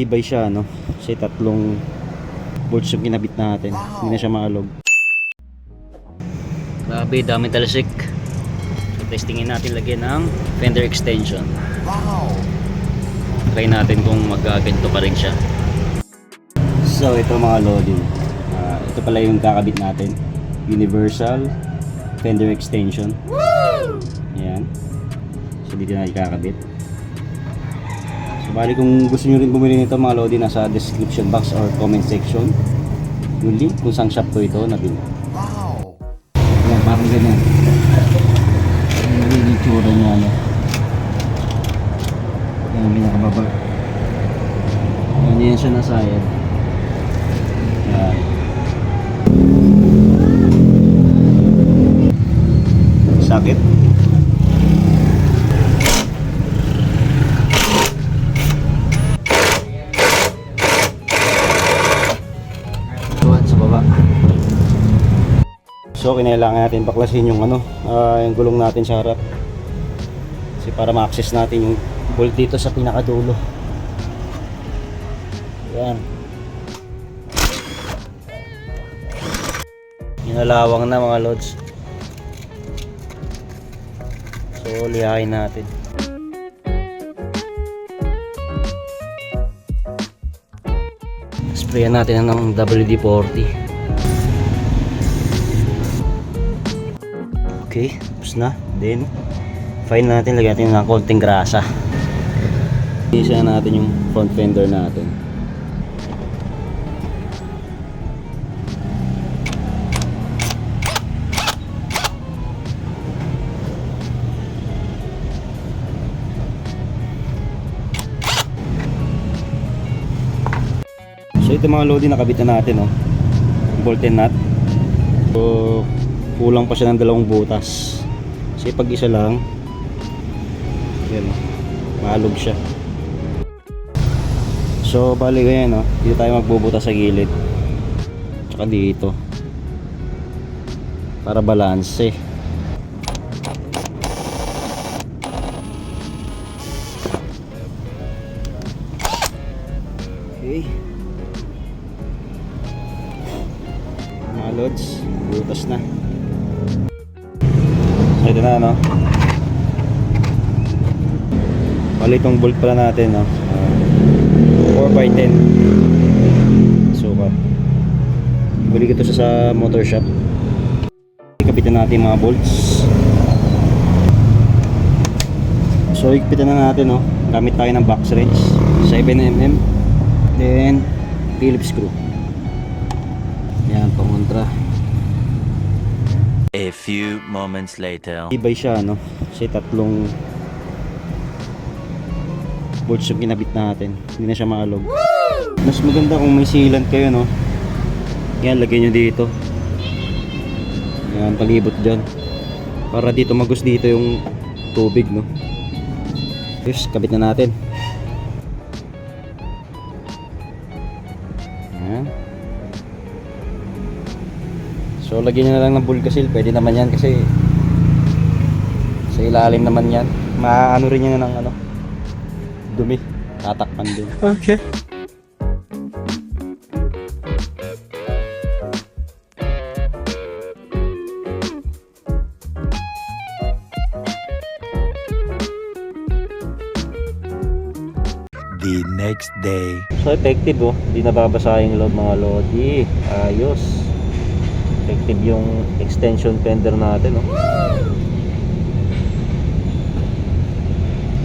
Ibay siya, no? Kasi tatlong bolts yung kinabit natin. Hindi na siya maalog. Grabe, daming talsik. So testingin natin lagyan ng fender extension. Try natin kung magaganto pa rin siya. So ito mga loading, ito pala yung kakabit natin, universal fender extension. Ayan. So dito na ikakabit. So bali kung gusto nyo rin bumili nito mga loading, nasa description box or comment section yung link kung saan shop ko ito nabili. Ayan, parang ganyan yung nagiging tsura niya, ano. Ayan ang pinakababa. Ayan, yan siya nasa side. Ayan. Sakit. Tuwan sa baba. So kinailangan natin baklasin yung yung gulong natin sa harap. Kasi para ma-access natin yung bolt dito sa pinakadulo. Ayan. Inalawang na mga lods. So lihain natin. Sprayan natin ng WD-40. Okay, tapos na. Then fine natin, lagyan natin ng konting grasa. Isa natin yung front fender natin. So ito mga loading, nakabit na natin, oh. Bolt and nut. So kulang pa siya ng 2 butas. Kasi pag isa lang, yan, oh, maalog siya. So bali ganyan, oh. Dito tayo magbubutas sa gilid. Tsaka dito. Para balanse. Okay. Mga lods, butas na. So ito na, no. Bali itong bolt pala natin, no, 4x10 sukat. Bili ko ito sa motor shop. Ikapitan natin mga bolts. So ikapitan na natin, no. Gamit tayo ng box wrench 7mm. Then Phillips screw. Yan, pangontra. A few moments later. Ibay siya, no? Kasi tatlong bolts yung kinabit natin. Hindi na siya maalog. Mas maganda kung may sealant kayo, no? Yan, lagyan nyo dito. Yan, palibot dyan. Para dito magos dito yung tubig, no? Yes, kabit na natin. Yan. So lagyan nyo na lang ng bulgasil. Pwede naman yan kasi sa ilalim naman yan. Maano rin yan ng dumi. Tatakpan din. Okay. The next day. So effective, oh. Hindi nababasa yung load mga lodi. Ayos. Effective yung extension fender natin, oh.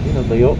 Yun, natuyo.